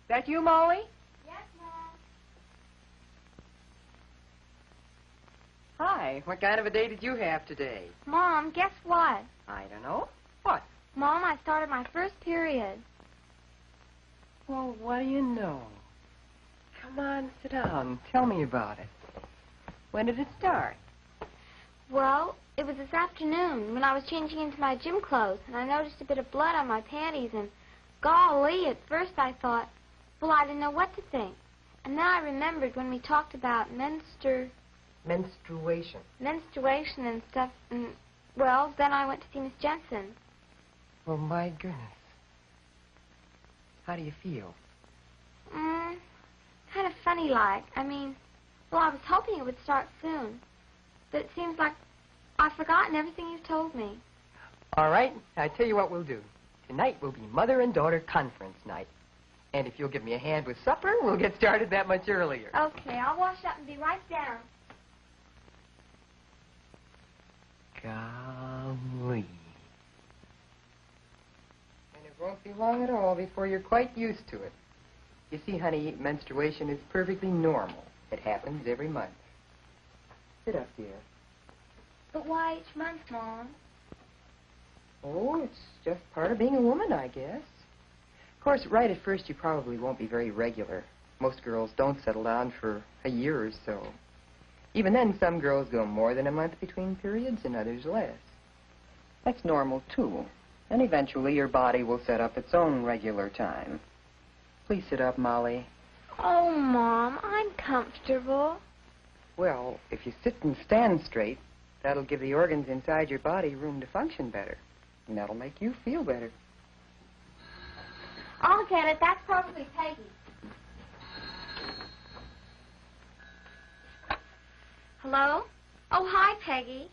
That you, Molly? Yes, Mom. Hi. What kind of a day did you have today? Mom, guess what? I don't know. What? Mom, I started my first period. Well, what do you know? Come on, sit down. Tell me about it. When did it start? Well, it was this afternoon when I was changing into my gym clothes, and I noticed a bit of blood on my panties, and golly, at first I thought, well, I didn't know what to think. And then I remembered when we talked about Menstruation. menstruation and stuff, and, well, then I went to see Miss Jensen. Oh, my goodness. How do you feel? Kind of funny-like. I mean, well, I was hoping it would start soon, but it seems like I've forgotten everything you've told me. All right, I tell you what we'll do. Tonight will be mother and daughter conference night. And if you'll give me a hand with supper, we'll get started that much earlier. Okay, I'll wash up and be right down. Golly. And it won't be long at all before you're quite used to it. You see, honey, menstruation is perfectly normal. It happens every month. Sit up, dear. But why each month, Mom? Oh, it's just part of being a woman, I guess. Of course, right at first, you probably won't be very regular. Most girls don't settle down for a year or so. Even then, some girls go more than a month between periods and others less. That's normal, too. And eventually, your body will set up its own regular time. Please sit up, Molly. Oh, Mom, I'm comfortable. Well, if you sit and stand straight, that'll give the organs inside your body room to function better. And that'll make you feel better. I'll get it. That's probably Peggy. Hello? Oh, hi, Peggy.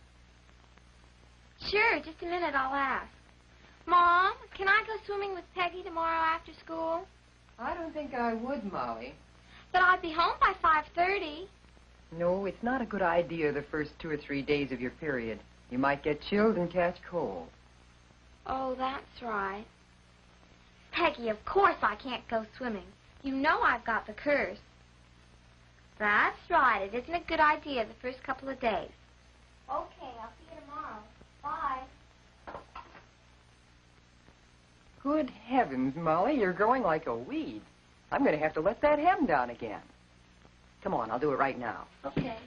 Sure, just a minute, I'll ask. Mom, can I go swimming with Peggy tomorrow after school? I don't think I would, Molly. But I'd be home by 5:30. No, it's not a good idea the first 2 or 3 days of your period. You might get chilled and catch cold. Oh, that's right. Peggy, of course I can't go swimming. You know I've got the curse. That's right. It isn't a good idea the first couple of days. Okay, I'll see you tomorrow. Bye. Good heavens, Molly, you're growing like a weed. I'm going to have to let that hem down again. Come on, I'll do it right now. Okay.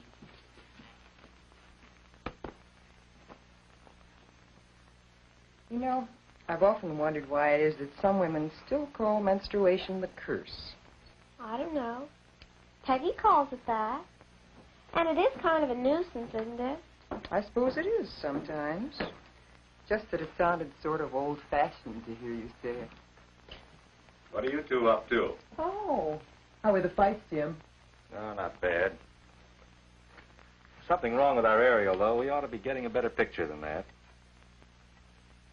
You know, I've often wondered why it is that some women still call menstruation the curse. I don't know. Peggy calls it that. And it is kind of a nuisance, isn't it? I suppose it is sometimes. Just that it sounded sort of old-fashioned to hear you say it. What are you two up to? Oh, how were the fights, Jim? No, not bad. Something wrong with our aerial, though. We ought to be getting a better picture than that.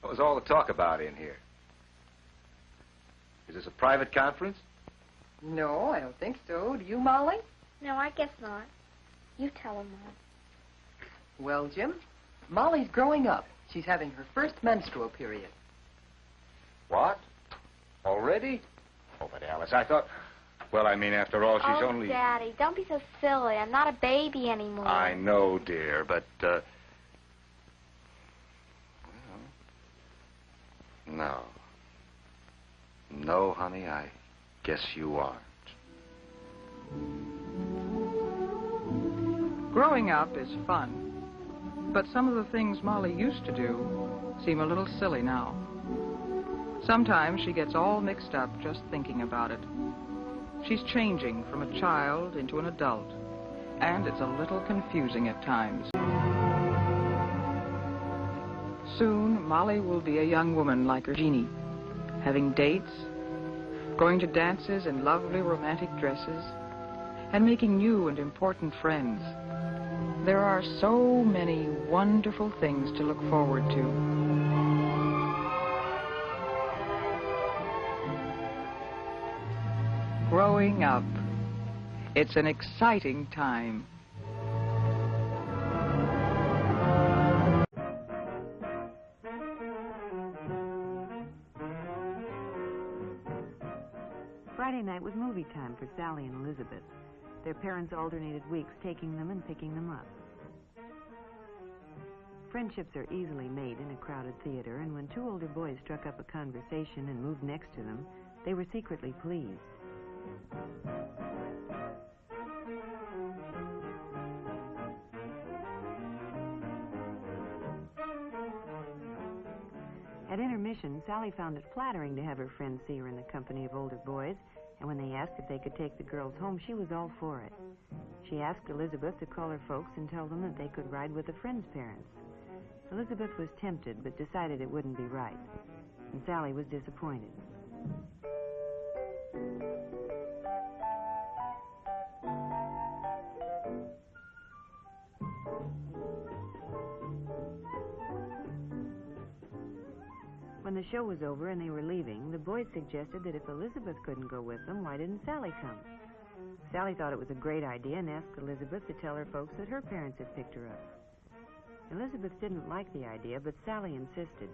What was all the talk about in here? Is this a private conference? No, I don't think so. Do you, Molly? No, I guess not. You tell her, Mom. Well, Jim, Molly's growing up. She's having her first menstrual period. What? Already? Oh, but Alice, I thought... Well, I mean, after all, she's only... Daddy, don't be so silly. I'm not a baby anymore. I know, dear, but, well... No. No, honey, I guess you aren't. Growing up is fun, but some of the things Molly used to do seem a little silly now. Sometimes she gets all mixed up just thinking about it. She's changing from a child into an adult, and it's a little confusing at times. Soon, Molly will be a young woman like her Jeannie, having dates, going to dances in lovely romantic dresses, and making new and important friends. There are so many wonderful things to look forward to. Growing up, it's an exciting time. Friday night was movie time for Sally and Elizabeth. Their parents alternated weeks taking them and picking them up. Friendships are easily made in a crowded theater, and when two older boys struck up a conversation and moved next to them, they were secretly pleased. At intermission, Sally found it flattering to have her friends see her in the company of older boys, and when they asked if they could take the girls home, she was all for it. She asked Elizabeth to call her folks and tell them that they could ride with a friend's parents. Elizabeth was tempted, but decided it wouldn't be right, and Sally was disappointed. When the show was over and they were leaving, the boys suggested that if Elizabeth couldn't go with them, why didn't Sally come? Sally thought it was a great idea and asked Elizabeth to tell her folks that her parents had picked her up. Elizabeth didn't like the idea, but Sally insisted.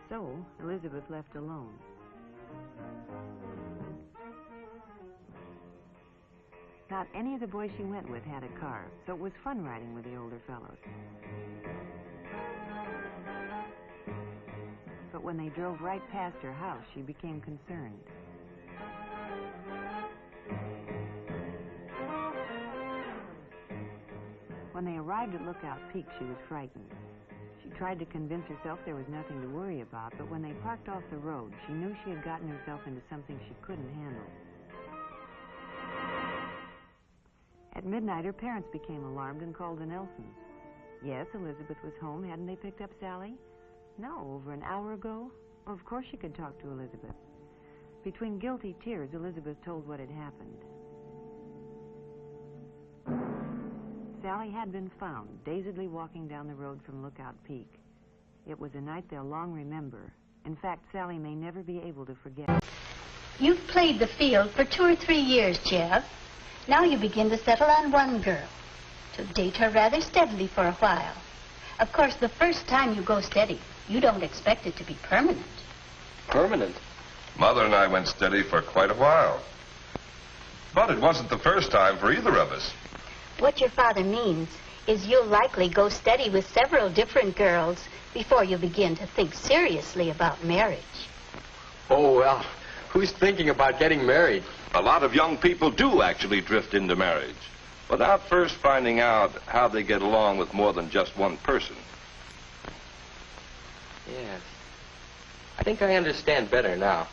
So, Elizabeth left alone. Not any of the boys she went with had a car, so it was fun riding with the older fellows. But when they drove right past her house, she became concerned. When they arrived at Lookout Peak, she was frightened. She tried to convince herself there was nothing to worry about, but when they parked off the road, she knew she had gotten herself into something she couldn't handle. At midnight, her parents became alarmed and called the Nelsons. Yes, Elizabeth was home. Hadn't they picked up Sally? No, over an hour ago. Well, of course she could talk to Elizabeth. Between guilty tears, Elizabeth told what had happened. Sally had been found, dazedly walking down the road from Lookout Peak. It was a night they'll long remember. In fact, Sally may never be able to forget. You've played the field for 2 or 3 years, Jeff. Now you begin to settle on one girl, to date her rather steadily for a while. Of course, the first time you go steady, you don't expect it to be permanent. Permanent? Mother and I went steady for quite a while. But it wasn't the first time for either of us. What your father means is you'll likely go steady with several different girls before you begin to think seriously about marriage. Oh, well, who's thinking about getting married? A lot of young people do actually drift into marriage without first finding out how they get along with more than just one person. Yes. I think I understand better now.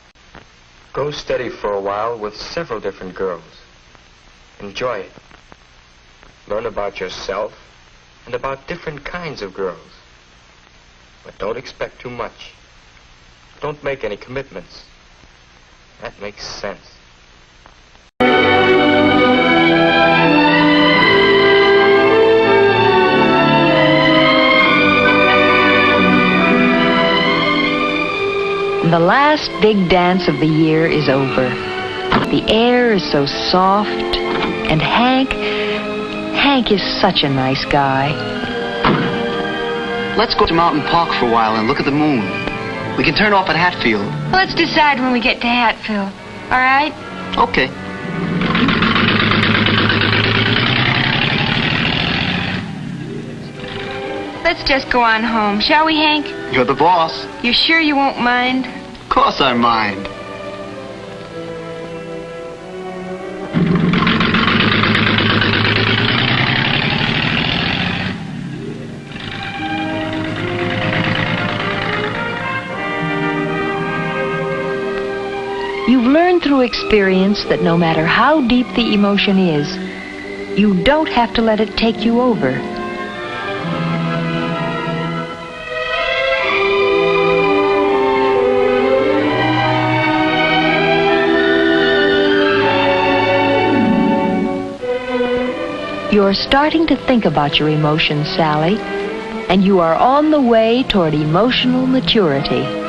Go steady for a while with several different girls. Enjoy it. Learn about yourself and about different kinds of girls. But don't expect too much. Don't make any commitments. That makes sense. The last big dance of the year is over. The air is so soft, and Hank is such a nice guy. Let's go to Mountain Park for a while and look at the moon. We can turn off at Hatfield. Let's decide when we get to Hatfield. All right? Okay. Let's just go on home, shall we, Hank? You're the boss. You sure you won't mind? Of course I mind. You've learned through experience that no matter how deep the emotion is, you don't have to let it take you over. You're starting to think about your emotions, Sally, and you are on the way toward emotional maturity.